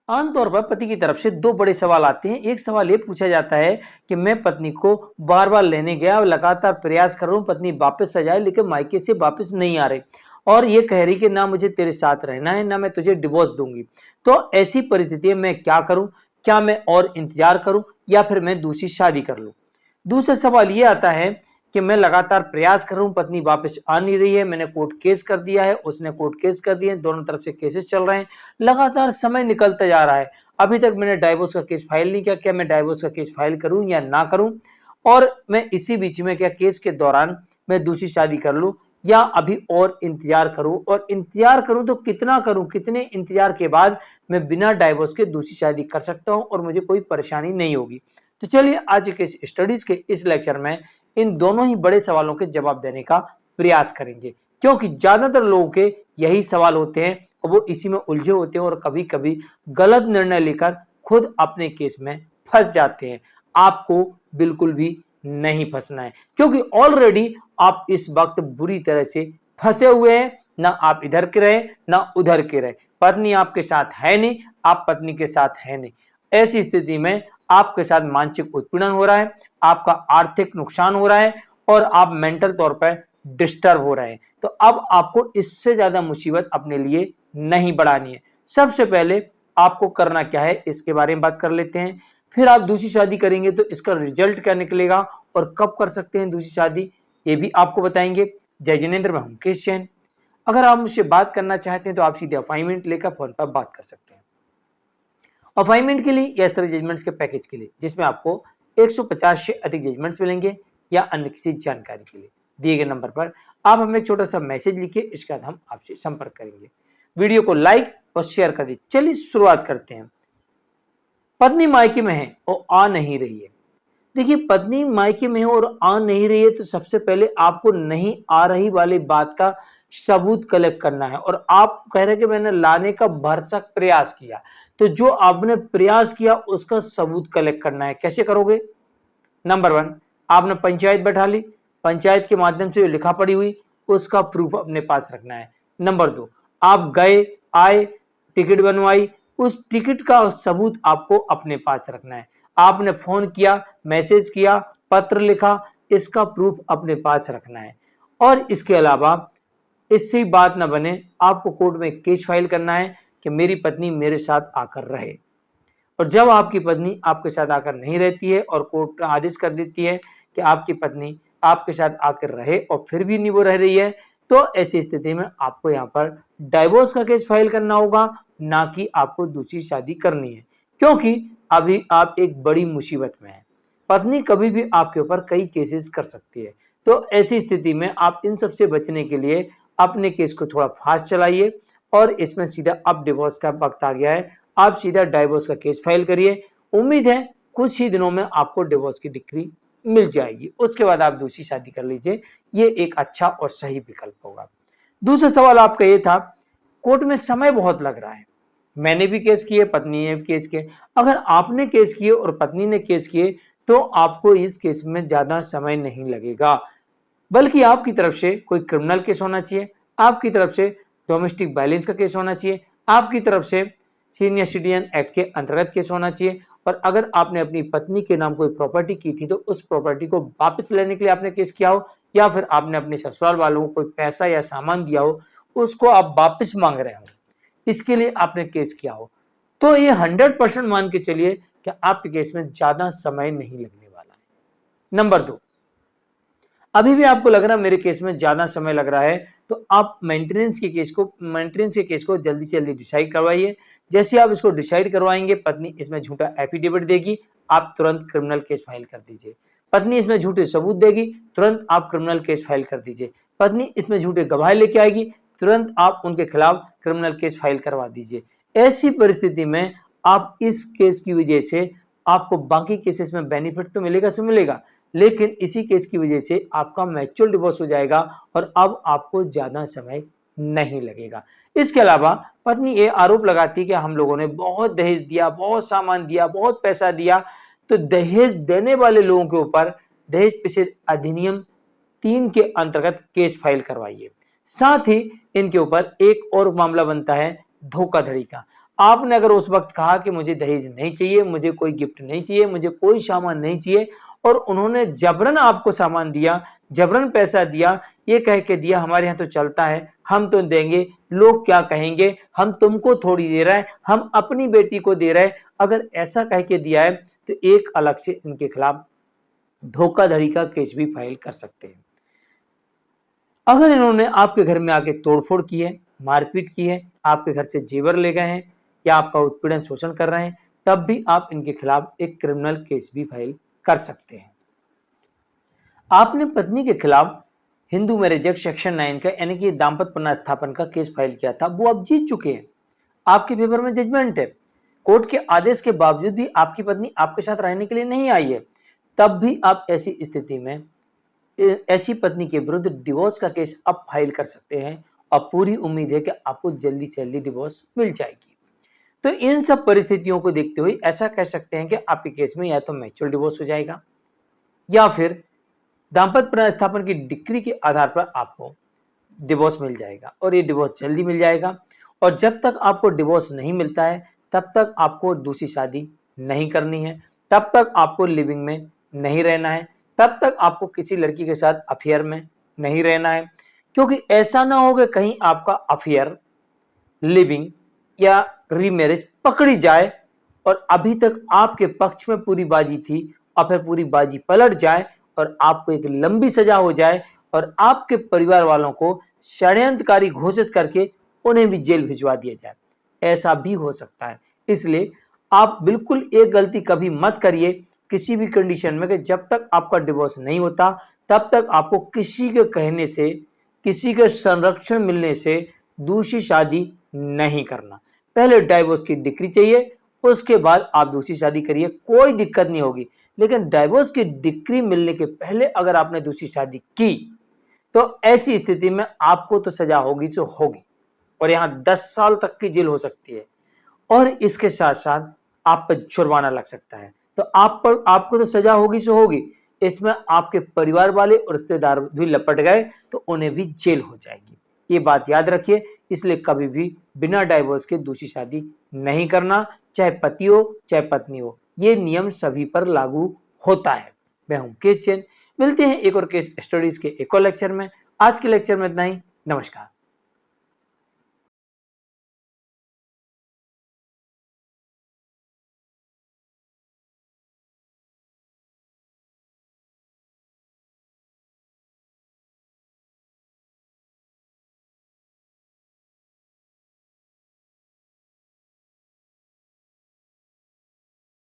आमतौर पर पति की तरफ से दो बड़े सवाल आते हैं। एक सवाल ये पूछा जाता है कि मैं पत्नी को बार बार लेने गया और लगातार प्रयास कर रहा हूँ पत्नी वापस आ जाए, लेकिन मायके से वापस नहीं आ रही और ये कह रही कि ना मुझे तेरे साथ रहना है, ना मैं तुझे डिवोर्स दूंगी। तो ऐसी परिस्थिति में मैं क्या करूं? क्या मैं और इंतजार करूं या फिर मैं दूसरी शादी कर लूं? दूसरा सवाल ये आता है कि मैं लगातार प्रयास कर रहा हूँ, पत्नी वापस आ नहीं रही है, मैंने कोर्ट केस कर दिया है, उसने कोर्ट केस कर दिए, दोनों तरफ से केसेस चल रहे हैं, लगातार समय निकलता जा रहा है, अभी तक मैंने डाइवोर्स का केस फाइल नहीं किया, क्या मैं डाइवोर्स का केस फाइल करूं या ना करूं? और मैं इसी बीच में क्या केस के दौरान मैं दूसरी शादी कर लूं या अभी और इंतजार करूं? और इंतजार करूं तो कितना करूं? कितने इंतजार के बाद मैं बिना डाइवोर्स के दूसरी शादी कर सकता हूं और मुझे कोई परेशानी नहीं होगी? तो चलिए आज के इस स्टडीज के इस लेक्चर में इन दोनों ही बड़े सवालों के जवाब देने का प्रयास करेंगे, क्योंकि ज्यादातर लोगों के यही सवाल होते हैं और वो इसी में उलझे होते हैं और कभी-कभी गलत निर्णय लेकर खुद अपने केस में फंस जाते हैं। आपको बिल्कुल भी नहीं फंसना है, क्योंकि ऑलरेडी आप इस वक्त बुरी तरह से फंसे हुए हैं। ना आप इधर के रहे, ना उधर के रहे, पत्नी आपके साथ है नहीं, आप पत्नी के साथ है नहीं। ऐसी स्थिति में आपके साथ मानसिक उत्पीड़न हो रहा है, आपका आर्थिक नुकसान हो रहा है और आप मेंटल तौर पर डिस्टर्ब हो रहे हैं। तो अब आपको इससे ज्यादा मुसीबत अपने लिए नहीं बढ़ानी है। सबसे पहले आपको करना क्या है इसके बारे में बात कर लेते हैं। फिर आप दूसरी शादी करेंगे तो इसका रिजल्ट क्या निकलेगा और कब कर सकते हैं दूसरी शादी, ये भी आपको बताएंगे। जय जिनेंद्र, मैं हूं मुकेश जैन। अगर आप मुझसे बात करना चाहते हैं तो आप सीधे अपॉइंटमेंट लेकर फोन पर बात कर सकते हैं। असाइनमेंट के लिए या इस तरह जजमेंट्स के पैकेज के लिए जिसमें आपको 150 से अधिक जजमेंट्स मिलेंगे या अन्य किसी जानकारी के लिए दिए गए नंबर पर आप हमें एक छोटा सा मैसेज लिखिए, इसके बाद हम आपसे संपर्क करेंगे। वीडियो को लाइक और शेयर कर दीजिए। चलिए शुरुआत करते हैं। पत्नी मायके में है और आ नहीं रही है। देखिए, पत्नी मायके में है और आ नहीं रही है तो सबसे पहले आपको नहीं आ रही वाली बात का सबूत कलेक्ट करना है। और आप कह रहे हैं कि मैंने लाने का भरसक प्रयास किया, तो जो आपने प्रयास किया उसका सबूत कलेक्ट करना है। कैसे करोगे? नंबर वन, आपने पंचायत बैठा ली, पंचायत के माध्यम से जो लिखा पड़ी हुई उसका प्रूफ अपने पास रखना है। नंबर दो, आप गए, आए, टिकट बनवाई, उस टिकट का सबूत आपको अपने पास रखना है। आपने फोन किया, मैसेज किया, पत्र लिखा, इसका प्रूफ अपने पास रखना है। और इसके अलावा इससे ही बात ना बने, आपको कोर्ट में केस फाइल करना है कि मेरी पत्नी मेरे साथ आकर रहे। और जब आपकी पत्नी आपके साथ आकर नहीं रहती है और कोर्ट आदेश कर देती है कि आपकी पत्नी आपके साथ आकर रहे और फिर भी नहीं वो रह रही है, तो ऐसी स्थिति में आपको यहाँ पर डाइवोर्स का केस फाइल करना होगा, ना कि आपको दूसरी शादी करनी है, क्योंकि अभी आप एक बड़ी मुसीबत में हैं। पत्नी कभी भी आपके ऊपर कई केसेस कर सकती है। तो ऐसी स्थिति में आप इन सब से बचने के लिए अपने केस को थोड़ा फास्ट चलाइए और इसमें सीधा अब डिवोर्स का वक्त आ गया है, आप सीधा डाइवोर्स का केस फाइल करिए। उम्मीद है कुछ ही दिनों में आपको डिवोर्स की डिक्री मिल जाएगी, उसके बाद आप दूसरी शादी कर लीजिए। ये एक अच्छा और सही विकल्प होगा। दूसरा सवाल आपका ये था, कोर्ट में समय बहुत लग रहा है। मैंने भी केस किए, पत्नी ने भी केस किए। अगर आपने केस किए और पत्नी ने केस किए तो आपको इस केस में ज्यादा समय नहीं लगेगा, बल्कि आपकी तरफ से कोई क्रिमिनल केस होना चाहिए, आपकी तरफ से डोमेस्टिक वायलेंस का केस होना चाहिए, आपकी तरफ से सीनियर सिटीजन एक्ट के अंतर्गत केस होना चाहिए। और अगर आपने अपनी पत्नी के नाम कोई प्रॉपर्टी की थी तो उस प्रॉपर्टी को वापस लेने के लिए आपने केस किया हो, या फिर आपने अपने ससुराल वालों को कोई पैसा या सामान दिया हो, उसको आप वापस मांग रहे हो, इसके लिए आपने केस किया हो, तो ये 100% मान के चलिए कि आपके केस में ज्यादा समय नहीं लगने वाला है। नंबर दो, अभी भी आपको लग रहा है मेरे केस में ज्यादा समय लग रहा है, तो आप मेंटेनेंस के केस को जल्दी से जल्दी डिसाइड करवाइए। जैसे आप इसको डिसाइड करवाएंगे, पत्नी इसमें झूठा एफिडेविट देगी, आप तुरंत क्रिमिनल केस फाइल कर दीजिए। पत्नी इसमें झूठे सबूत देगी, तुरंत आप क्रिमिनल केस फाइल कर दीजिए। पत्नी इसमें झूठे गवाह लेके आएगी, तुरंत आप उनके खिलाफ क्रिमिनल केस फाइल करवा दीजिए। ऐसी परिस्थिति में आप इस केस की वजह से आपको बाकी केसेस में बेनिफिट तो मिलेगा से मिलेगा, लेकिन इसी केस की वजह से आपका म्यूचुअल डिवोर्स हो जाएगा और अब आपको ज्यादा समय नहीं लगेगा। इसके अलावा पत्नी ये आरोप लगाती है कि हम लोगों ने बहुत दहेज दिया, बहुत सामान दिया, बहुत पैसा दिया, तो दहेज देने वाले लोगों के ऊपर दहेज प्रतिशत अधिनियम 3 के अंतर्गत केस फाइल करवाइए। साथ ही इनके ऊपर एक और मामला बनता है धोखाधड़ी का। आपने अगर उस वक्त कहा कि मुझे दहेज नहीं चाहिए, मुझे कोई गिफ्ट नहीं चाहिए, मुझे कोई सामान नहीं चाहिए, और उन्होंने जबरन आपको सामान दिया, जबरन पैसा दिया, ये कह के दिया हमारे यहाँ तो चलता है, हम तो देंगे, लोग क्या कहेंगे, हम तुमको थोड़ी दे रहे हैं, हम अपनी बेटी को दे रहे हैं, अगर ऐसा कह के दिया है तो एक अलग से इनके खिलाफ धोखाधड़ी का केस भी फाइल कर सकते हैं। अगर इन्होंने आपके घर में आके तोड़फोड़ की है, मारपीट की है, आपके घर से जेवर ले गए हैं या आपका उत्पीड़न शोषण कर रहे हैं, तब भी आप इनके खिलाफ एक क्रिमिनल केस भी फाइल कर सकते हैं। आपने पत्नी के खिलाफ हिंदू मैरिज एक्ट सेक्शन 9 का यानी कि दाम्पत्य पुनर्स्थापन का केस फाइल किया था, वो अब जीत चुके हैं, आपके फेवर में जजमेंट है। कोर्ट के आदेश के बावजूद भी आपकी पत्नी आपके साथ रहने के लिए नहीं आई है, तब भी आप ऐसी स्थिति में ऐसी पत्नी के विरुद्ध डिवोर्स का केस अब फाइल कर सकते हैं और पूरी उम्मीद है कि आपको जल्दी से जल्दी डिवोर्स मिल जाएगी। तो इन सब परिस्थितियों को देखते हुए ऐसा कह सकते हैं कि आपके केस में या तो म्यूचुअल डिवोर्स हो जाएगा या फिर दाम्पत्य पुनर्स्थापन की डिक्री के आधार पर आपको डिवोर्स मिल जाएगा, और ये डिवोर्स जल्दी मिल जाएगा। और जब तक आपको डिवोर्स नहीं मिलता है तब तक आपको दूसरी शादी नहीं करनी है, तब तक आपको लिविंग में नहीं रहना है, तब तक आपको किसी लड़की के साथ अफेयर में नहीं रहना है, क्योंकि ऐसा ना हो कि कहीं आपका अफेयर, लिविंग या रीमैरिज पकड़ी जाए और अभी तक आपके पक्ष में पूरी बाजी थी और फिर पूरी बाजी पलट जाए और आपको एक लंबी सजा हो जाए और आपके परिवार वालों को षड्यंत्रकारी घोषित करके उन्हें भी जेल भिजवा दिया जाए, ऐसा भी हो सकता है। इसलिए आप बिल्कुल एक गलती कभी मत करिए किसी भी कंडीशन में कि जब तक आपका डिवोर्स नहीं होता तब तक आपको किसी के कहने से, किसी के संरक्षण मिलने से दूसरी शादी नहीं करना। पहले डाइवोर्स की डिक्री चाहिए, उसके बाद आप दूसरी शादी करिए, कोई दिक्कत नहीं होगी। लेकिन डाइवोर्स की डिक्री मिलने के पहले अगर आपने दूसरी शादी की तो ऐसी स्थिति में आपको तो सजा होगी सो होगी, और यहाँ 10 साल तक की जेल हो सकती है, और इसके साथ साथ आप पर जुर्माना लग सकता है। तो आपको तो सजा होगी सो होगी, इसमें आपके परिवार वाले और रिश्तेदार भी लपट गए तो उन्हें भी जेल हो जाएगी। ये बात याद रखिए, इसलिए कभी भी बिना डाइवोर्स के दूसरी शादी नहीं करना, चाहे पति हो चाहे पत्नी हो, ये नियम सभी पर लागू होता है। मैं हूं केस जैन, मिलते हैं एक और केस स्टडीज के एक और लेक्चर में। आज के लेक्चर में इतना ही, नमस्कार।